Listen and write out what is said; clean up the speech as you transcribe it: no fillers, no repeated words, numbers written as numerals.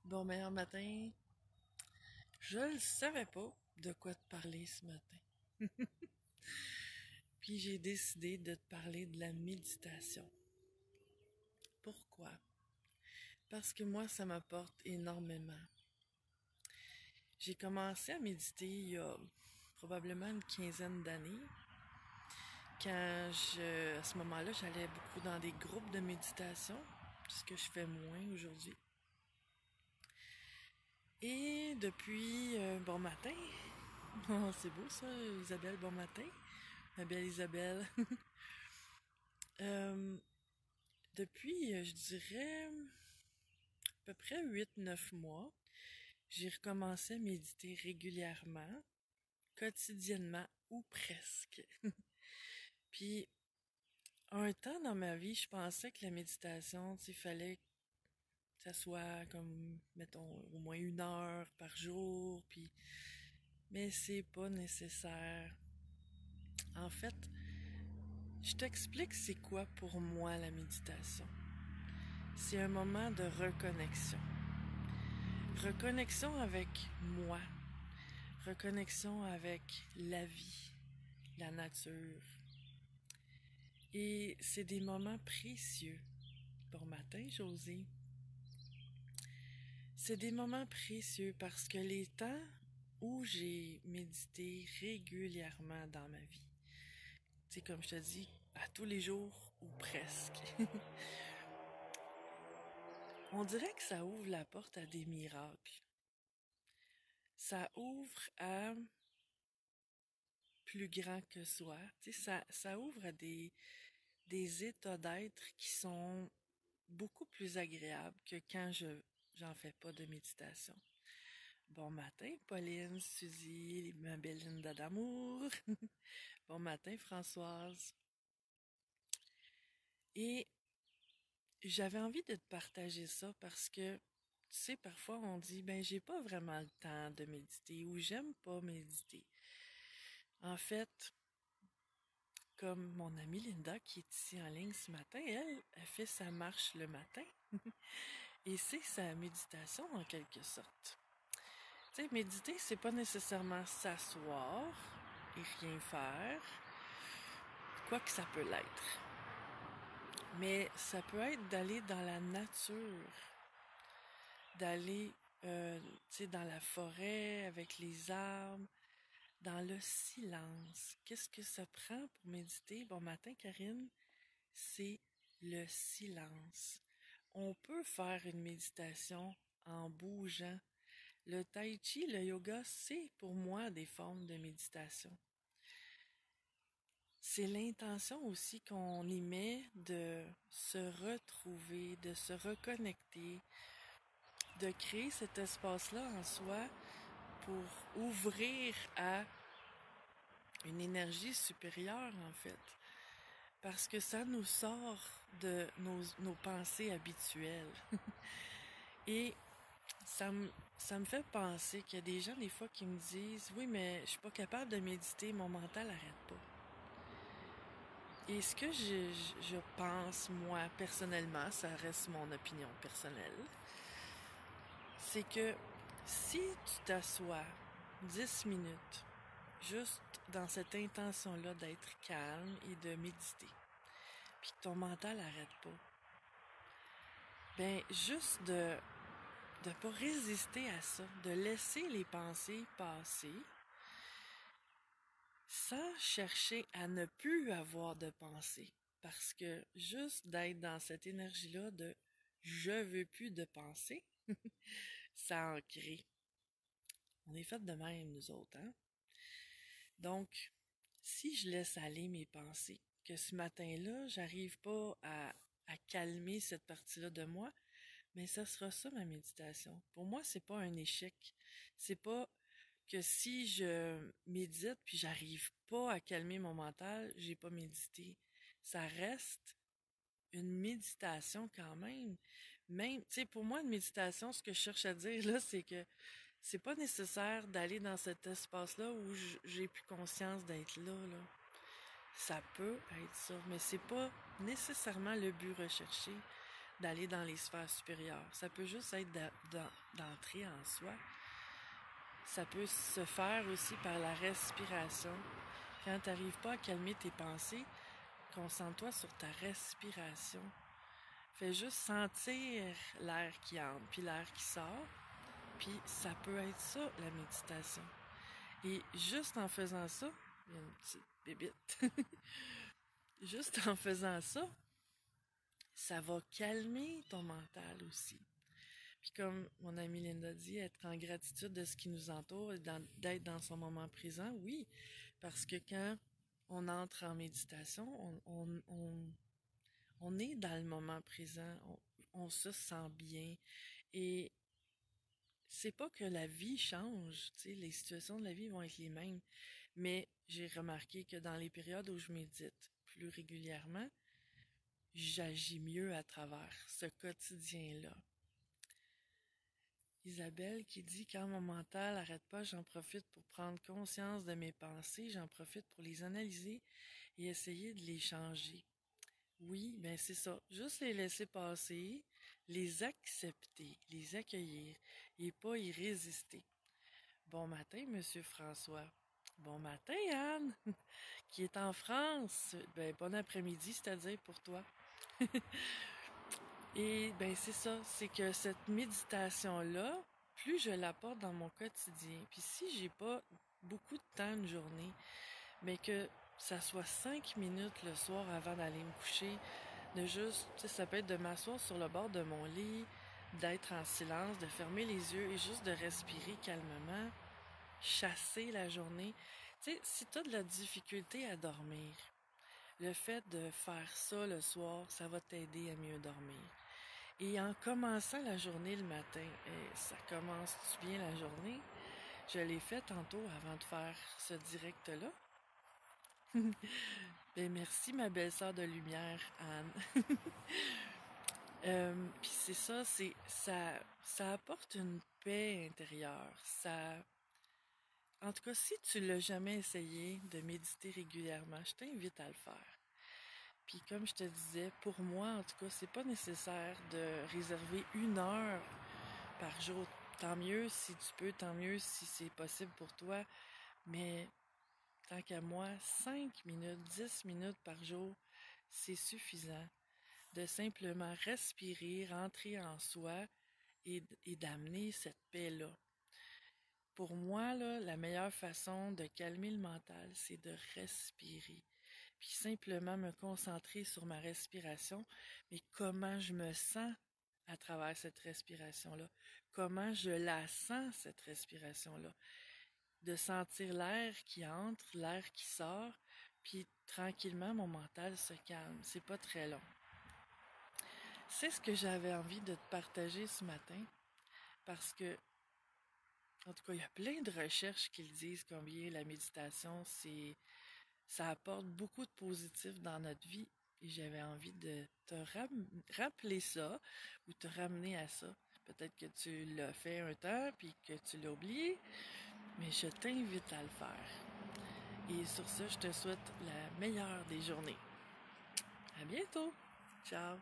Bon meilleur matin, je ne savais pas de quoi te parler ce matin. Puis j'ai décidé de te parler de la méditation. Pourquoi? Parce que moi, ça m'apporte énormément. J'ai commencé à méditer il y a probablement une quinzaine d'années. À ce moment-là, j'allais beaucoup dans des groupes de méditation, ce que je fais moins aujourd'hui. Et depuis bon matin, oh, c'est beau ça, Isabelle, bon matin. Ma belle Isabelle. Euh, Depuis, je dirais, à peu près 8 9 mois, j'ai recommencé à méditer régulièrement, quotidiennement ou presque. Puis, un temps dans ma vie, je pensais que la méditation, il fallait que ça soit comme, mettons, au moins 1 heure par jour, puis, mais c'est pas nécessaire. En fait, je t'explique c'est quoi pour moi la méditation. C'est un moment de reconnexion. Reconnexion avec moi. Reconnexion avec la vie, la nature. Et c'est des moments précieux. Bon matin, Josée. C'est des moments précieux parce que les temps où j'ai médité régulièrement dans ma vie, c'est comme je te dis, à tous les jours ou presque, on dirait que ça ouvre la porte à des miracles. Ça ouvre à plus grand que soi. Ça ouvre à des états d'être qui sont beaucoup plus agréables que quand j'en fais pas de méditation. Bon matin, Pauline, Suzy, ma belle Linda d'amour. Bon matin, Françoise. Et j'avais envie de te partager ça parce que, tu sais, parfois on dit, ben, j'ai pas vraiment le temps de méditer ou j'aime pas méditer. En fait, comme mon amie Linda qui est ici en ligne ce matin, elle fait sa marche le matin. Et c'est sa méditation en quelque sorte. Tu sais, méditer, c'est pas nécessairement s'asseoir et rien faire, quoique ça peut l'être. Mais ça peut être d'aller dans la nature, d'aller tu sais, dans la forêt avec les arbres, dans le silence. Qu'est-ce que ça prend pour méditer? Bon matin, Karine, c'est le silence. On peut faire une méditation en bougeant. Le tai chi, le yoga, c'est pour moi des formes de méditation. C'est l'intention aussi qu'on y met de se retrouver, de se reconnecter, de créer cet espace-là en soi pour ouvrir à une énergie supérieure en fait. Parce que ça nous sort de nos pensées habituelles. Et ça me, ça me fait penser qu'il y a des gens des fois qui me disent « Oui, mais je suis pas capable de méditer, mon mental n'arrête pas. » Et ce que je pense, moi, personnellement, ça reste mon opinion personnelle, c'est que si tu t'assois 10 minutes juste dans cette intention-là d'être calme et de méditer, puis que ton mental n'arrête pas, ben juste de pas résister à ça, de laisser les pensées passer sans chercher à ne plus avoir de pensée. Parce que juste d'être dans cette énergie-là de je veux plus de pensée, ça en crée. On est fait de même, nous autres, hein? Donc, si je laisse aller mes pensées, que ce matin-là, j'arrive pas à calmer cette partie-là de moi, mais ça sera ça ma méditation. Pour moi, c'est pas un échec. C'est pas que si je médite puis j'arrive pas à calmer mon mental, j'ai pas médité. Ça reste une méditation quand même. Même, tu sais, pour moi, une méditation, ce que je cherche à dire là, c'est que c'est pas nécessaire d'aller dans cet espace-là où j'ai plus conscience d'être là. Ça peut être ça, mais c'est pas nécessairement le but recherché. d'aller dans les sphères supérieures. Ça peut juste être d'entrer en soi. Ça peut se faire aussi par la respiration. Quand tu n'arrives pas à calmer tes pensées, concentre-toi sur ta respiration. Fais juste sentir l'air qui entre, puis l'air qui sort. Puis ça peut être ça, la méditation. Et juste en faisant ça, il y a une petite bébite. Juste en faisant ça, ça va calmer ton mental aussi. Puis comme mon amie Linda dit, être en gratitude de ce qui nous entoure et d'être dans son moment présent, oui. Parce que quand on entre en méditation, on est dans le moment présent, on se sent bien. Et c'est pas que la vie change, tu sais, les situations de la vie vont être les mêmes. Mais j'ai remarqué que dans les périodes où je médite plus régulièrement, j'agis mieux à travers ce quotidien-là. Isabelle qui dit quand mon mental n'arrête pas, j'en profite pour prendre conscience de mes pensées, j'en profite pour les analyser et essayer de les changer. Oui, ben c'est ça. Juste les laisser passer, les accepter, les accueillir et pas y résister. Bon matin, Monsieur François. Bon matin, Anne, qui est en France. Ben, bon après-midi, c'est-à-dire pour toi. Et ben c'est ça, c'est que cette méditation-là, plus je l'apporte dans mon quotidien, puis si j'ai pas beaucoup de temps une journée, mais que ça soit 5 minutes le soir avant d'aller me coucher, de juste, tu sais, ça peut être de m'asseoir sur le bord de mon lit, d'être en silence, de fermer les yeux et juste de respirer calmement, chasser la journée. Tu sais, si tu as de la difficulté à dormir, le fait de faire ça le soir, ça va t'aider à mieux dormir. Et en commençant la journée le matin, ça commence-tu bien la journée? Je l'ai fait tantôt avant de faire ce direct-là. Ben merci ma belle-sœur de lumière, Anne. Puis c'est ça, ça apporte une paix intérieure. En tout cas, si tu l'as jamais essayé de méditer régulièrement, je t'invite à le faire. Puis comme je te disais, pour moi, en tout cas, c'est pas nécessaire de réserver 1 heure par jour. Tant mieux si tu peux, tant mieux si c'est possible pour toi. Mais tant qu'à moi, 5 minutes, 10 minutes par jour, c'est suffisant de simplement respirer, rentrer en soi et d'amener cette paix-là. Pour moi, là, la meilleure façon de calmer le mental, c'est de respirer. Puis simplement me concentrer sur ma respiration, mais comment je me sens à travers cette respiration-là. Comment je la sens, cette respiration-là. De sentir l'air qui entre, l'air qui sort, puis tranquillement, mon mental se calme. C'est pas très long. C'est ce que j'avais envie de te partager ce matin, parce que, en tout cas, il y a plein de recherches qui le disent combien la méditation, ça apporte beaucoup de positif dans notre vie. Et j'avais envie de te rappeler ça ou te ramener à ça. Peut-être que tu l'as fait un temps puis que tu l'as oublié, mais je t'invite à le faire. Et sur ce, je te souhaite la meilleure des journées. À bientôt. Ciao.